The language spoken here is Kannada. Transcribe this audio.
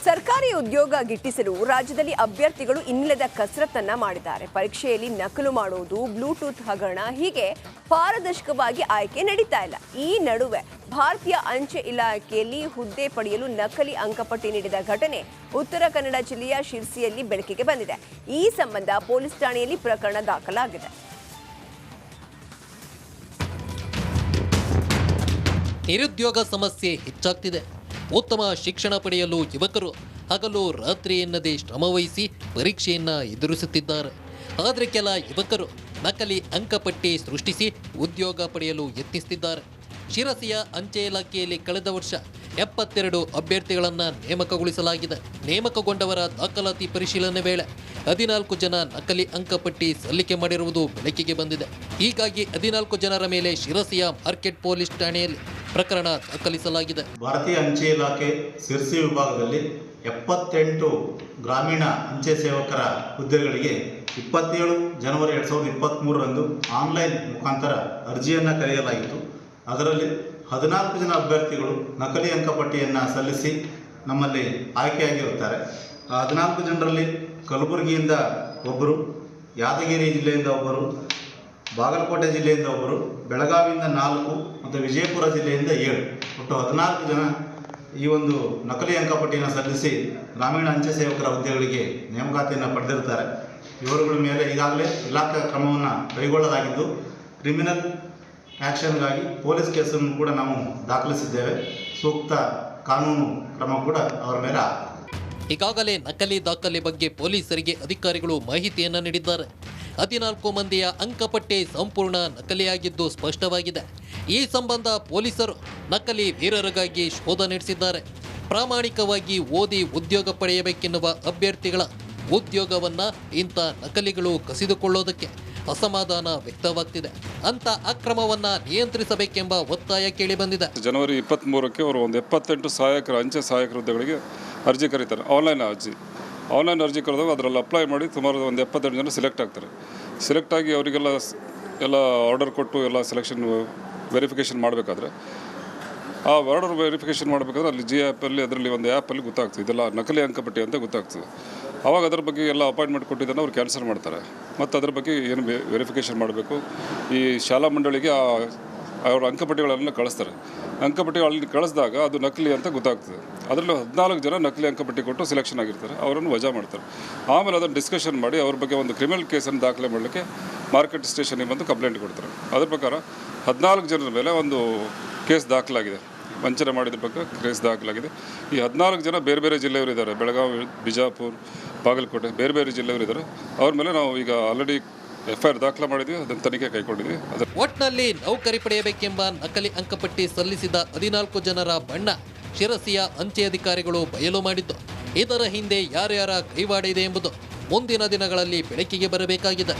ಸರ್ಕಾರಿ ಉದ್ಯೋಗ ಗಿಟ್ಟಿಸಲು ರಾಜ್ಯದಲ್ಲಿ ಅಭ್ಯರ್ಥಿಗಳು ಇನ್ನಿಲ್ಲದ ಕಸರತ್ತನ್ನ ಮಾಡಿದ್ದಾರೆ. ಪರೀಕ್ಷೆಯಲ್ಲಿ ನಕಲು ಮಾಡುವುದು, ಬ್ಲೂಟೂತ್ ಹಗರಣ, ಹೀಗೆ ಪಾರದರ್ಶಕವಾಗಿ ಆಯ್ಕೆ ನಡೀತಾ ಇಲ್ಲ. ಈ ನಡುವೆ ಭಾರತೀಯ ಅಂಚೆ ಇಲಾಖೆಯಲ್ಲಿ ಹುದ್ದೆ ಪಡೆಯಲು ನಕಲಿ ಅಂಕಪಟ್ಟಿ ನೀಡಿದ ಘಟನೆ ಉತ್ತರ ಕನ್ನಡ ಜಿಲ್ಲೆಯ ಶಿರ್ಸಿಯಲ್ಲಿ ಬೆಳಕಿಗೆ ಬಂದಿದೆ. ಈ ಸಂಬಂಧ ಪೊಲೀಸ್ ಠಾಣೆಯಲ್ಲಿ ಪ್ರಕರಣ ದಾಖಲಾಗಿದೆ. ನಿರುದ್ಯೋಗ ಸಮಸ್ಯೆ ಹೆಚ್ಚಾಗ್ತಿದೆ. ಉತ್ತಮ ಶಿಕ್ಷಣ ಪಡೆಯಲು ಯುವಕರು ಹಗಲು ರಾತ್ರಿ ಎನ್ನದೇ ಶ್ರಮವಹಿಸಿ ಪರೀಕ್ಷೆಯನ್ನ ಎದುರಿಸುತ್ತಿದ್ದಾರೆ. ಆದರೆ ಕೆಲ ಯುವಕರು ನಕಲಿ ಅಂಕಪಟ್ಟಿ ಸೃಷ್ಟಿಸಿ ಉದ್ಯೋಗ ಪಡೆಯಲು ಯತ್ನಿಸುತ್ತಿದ್ದಾರೆ. ಶಿರಸಿಯ ಅಂಚೆ ಇಲಾಖೆಯಲ್ಲಿ ಕಳೆದ ವರ್ಷ 72 ಅಭ್ಯರ್ಥಿಗಳನ್ನು ನೇಮಕಗೊಳಿಸಲಾಗಿದೆ. ನೇಮಕಗೊಂಡವರ ದಾಖಲಾತಿ ಪರಿಶೀಲನೆ ವೇಳೆ 14 ಜನ ನಕಲಿ ಅಂಕಪಟ್ಟಿ ಸಲ್ಲಿಕೆ ಮಾಡಿರುವುದು ಬೆಳಕಿಗೆ ಬಂದಿದೆ. ಹೀಗಾಗಿ 14 ಜನರ ಮೇಲೆ ಶಿರಸಿಯ ಮಾರ್ಕೆಟ್ ಪೊಲೀಸ್ ಠಾಣೆಯಲ್ಲಿ ಪ್ರಕರಣ ದಾಖಲಿಸಲಾಗಿದೆ. ಭಾರತೀಯ ಅಂಚೆ ಇಲಾಖೆ ಶಿರಸಿ ವಿಭಾಗದಲ್ಲಿ 78 ಗ್ರಾಮೀಣ ಅಂಚೆ ಸೇವಕರ ಹುದ್ದೆಗಳಿಗೆ 27 ಜನವರಿ 2023ರಂದು ಆನ್ಲೈನ್ ಮುಖಾಂತರ ಅರ್ಜಿಯನ್ನು ಕರೆಯಲಾಯಿತು. ಅದರಲ್ಲಿ 14 ಜನ ಅಭ್ಯರ್ಥಿಗಳು ನಕಲಿ ಅಂಕಪಟ್ಟಿಯನ್ನು ಸಲ್ಲಿಸಿ ನಮ್ಮಲ್ಲಿ ಆಯ್ಕೆಯಾಗಿರುತ್ತಾರೆ. 14 ಜನರಲ್ಲಿ ಕಲಬುರಗಿಯಿಂದ ಒಬ್ಬರು, ಯಾದಗಿರಿ ಜಿಲ್ಲೆಯಿಂದ ಒಬ್ಬರು, ಬಾಗಲಕೋಟೆ ಜಿಲ್ಲೆಯಿಂದ ಒಬ್ಬರು, ಬೆಳಗಾವಿಯಿಂದ 4 ಮತ್ತು ವಿಜಯಪುರ ಜಿಲ್ಲೆಯಿಂದ 7, ಒಟ್ಟು 14 ಜನ ಈ ಒಂದು ನಕಲಿ ಅಂಕಪಟ್ಟಿಯನ್ನು ಸಲ್ಲಿಸಿ ಗ್ರಾಮೀಣ ಅಂಚೆ ಸೇವಕರ ಹುದ್ದೆಗಳಿಗೆ ನೇಮಕಾತಿಯನ್ನು ಪಡೆದಿರುತ್ತಾರೆ. ಇವರುಗಳ ಮೇಲೆ ಈಗಾಗಲೇ ಇಲಾಖಾ ಕ್ರಮವನ್ನು ಕೈಗೊಳ್ಳಲಾಗಿದ್ದು, ಕ್ರಿಮಿನಲ್ ಆ್ಯಕ್ಷನ್ಗಾಗಿ ಪೊಲೀಸ್ ಕೇಸನ್ನು ಕೂಡ ನಾವು ದಾಖಲಿಸಿದ್ದೇವೆ. ಸೂಕ್ತ ಕಾನೂನು ಕ್ರಮ ಕೂಡ ಅವರ ಮೇಲೆ ಈಗಾಗಲೇ ನಕಲಿ ದಾಖಲೆ ಬಗ್ಗೆ ಪೊಲೀಸರಿಗೆ ಅಧಿಕಾರಿಗಳು ಮಾಹಿತಿಯನ್ನು ನೀಡಿದ್ದಾರೆ. 14 ಮಂದಿಯ ಅಂಕಪಟ್ಟಿ ಸಂಪೂರ್ಣ ನಕಲಿಯಾಗಿದ್ದು ಸ್ಪಷ್ಟವಾಗಿದೆ. ಈ ಸಂಬಂಧ ಪೊಲೀಸರು ನಕಲಿ ವೀರರಿಗಾಗಿ ಶೋಧ ನಡೆಸಿದ್ದಾರೆ. ಪ್ರಾಮಾಣಿಕವಾಗಿ ಓದಿ ಉದ್ಯೋಗ ಪಡೆಯಬೇಕೆನ್ನುವ ಅಭ್ಯರ್ಥಿಗಳ ಉದ್ಯೋಗವನ್ನ ಇಂಥ ನಕಲಿಗಳು ಕಸಿದುಕೊಳ್ಳೋದಕ್ಕೆ ಅಸಮಾಧಾನ ವ್ಯಕ್ತವಾಗ್ತಿದೆ. ಅಂತ ಅಕ್ರಮವನ್ನ ನಿಯಂತ್ರಿಸಬೇಕೆಂಬ ಒತ್ತಾಯ ಕೇಳಿಬಂದಿದೆ. ಜನವರಿ 23ಕ್ಕೆ ಅವರು ಒಂದು 78 ಅಂಚೆ ಸಹಾಯಕರ ಹುದ್ದೆಗಳಿಗೆ ಅರ್ಜಿ ಕರೀತಾರೆ. ಆನ್ಲೈನ್ ಅರ್ಜಿ ಕರೆದಾಗ ಅದರಲ್ಲಿ ಅಪ್ಲೈ ಮಾಡಿ ಸುಮಾರು ಒಂದು 78 ಜನ ಸೆಲೆಕ್ಟ್ ಆಗಿ ಅವರಿಗೆಲ್ಲ ಆರ್ಡರ್ ಕೊಟ್ಟು ಎಲ್ಲ ಸೆಲೆಕ್ಷನ್ ವೆರಿಫಿಕೇಷನ್ ಮಾಡಬೇಕಾದ್ರೆ ಆರ್ಡರ್ ವೆರಿಫಿಕೇಷನ್ ಮಾಡಬೇಕಾದ್ರೆ ಅಲ್ಲಿ ಜಿ ಆ್ಯಪಲ್ಲಿ ಅದರಲ್ಲಿ ಒಂದು ಆ್ಯಪಲ್ಲಿ ಗೊತ್ತಾಗ್ತದೆ ಇದೆಲ್ಲ ನಕಲಿ ಅಂಕಪಟ್ಟಿ ಅಂತ ಗೊತ್ತಾಗ್ತದೆ. ಆವಾಗ ಅದರ ಬಗ್ಗೆ ಎಲ್ಲ ಅಪಾಯಿಂಟ್ಮೆಂಟ್ ಕೊಟ್ಟಿದ್ದನ್ನು ಅವ್ರು ಕ್ಯಾನ್ಸಲ್ ಮಾಡ್ತಾರೆ. ಮತ್ತು ಅದ್ರ ಬಗ್ಗೆ ಏನು ವೆರಿಫಿಕೇಷನ್ ಮಾಡಬೇಕು, ಈ ಶಾಲಾ ಮಂಡಳಿಗೆ ಅವರ ಅಂಕಪಟ್ಟಿಗಳನ್ನು ಕಳಿಸ್ತಾರೆ. ಅಂಕಪಟ್ಟಿಗಳಲ್ಲಿ ಕಳಿಸಿದಾಗ ಅದು ನಕಲಿ ಅಂತ ಗೊತ್ತಾಗ್ತದೆ. ಅದರಲ್ಲಿ 14 ಜನ ನಕಲಿ ಅಂಕಪಟ್ಟಿ ಕೊಟ್ಟು ಸೆಲೆಕ್ಷನ್ ಆಗಿರ್ತಾರೆ. ಅವರನ್ನು ವಜಾ ಮಾಡ್ತಾರೆ. ಆಮೇಲೆ ಅದನ್ನು ಡಿಸ್ಕಷನ್ ಮಾಡಿ ಅವ್ರ ಬಗ್ಗೆ ಒಂದು ಕ್ರಿಮಿನಲ್ ಕೇಸನ್ನು ದಾಖಲೆ ಮಾಡಲಿಕ್ಕೆ ಮಾರ್ಕೆಟ್ ಸ್ಟೇಷನ್ಗೆ ಬಂದು ಕಂಪ್ಲೇಂಟ್ ಕೊಡ್ತಾರೆ. ಅದ್ರ ಪ್ರಕಾರ 14 ಜನರ ಮೇಲೆ ಒಂದು ಕೇಸ್ ದಾಖಲಾಗಿದೆ. ವಂಚನೆ ಮಾಡಿದ ಬಗ್ಗೆ ಕೇಸ್ ದಾಖಲಾಗಿದೆ. ಈ 14 ಜನ ಬೇರೆ ಬೇರೆ ಜಿಲ್ಲೆಯವರಿದ್ದಾರೆ. ಬೆಳಗಾವಿ, ಬಿಜಾಪುರ, ಬಾಗಲಕೋಟೆ ಬೇರೆ ಬೇರೆ ಜಿಲ್ಲೆಯವರಿದ್ದಾರೆ. ಅವ್ರ ಮೇಲೆ ನಾವು ಈಗ ಆಲ್ರೆಡಿ FIR ದಾಖಲೆ ಮಾಡಿದ್ವಿ, ಅದನ್ನು ತನಿಖೆ ಕೈಗೊಂಡಿದ್ವಿ. ಒಟ್ನಲ್ಲಿ ನೌಕರಿ ಪಡೆಯಬೇಕೆಂಬ ನಕಲಿ ಅಂಕಪಟ್ಟಿ ಸಲ್ಲಿಸಿದ 14 ಜನರ ಬಣ್ಣ ಶಿರಸಿಯ ಅಂಚೆ ಅಧಿಕಾರಿಗಳು ಬಯಲು ಮಾಡಿದ್ದು. ಇದರ ಹಿಂದೆ ಯಾರ್ಯಾರ ಕೈವಾಡ ಇದೆ ಎಂಬುದು ಮುಂದಿನ ದಿನಗಳಲ್ಲಿ ಬೆಳಕಿಗೆ ಬರಬೇಕಾಗಿದೆ.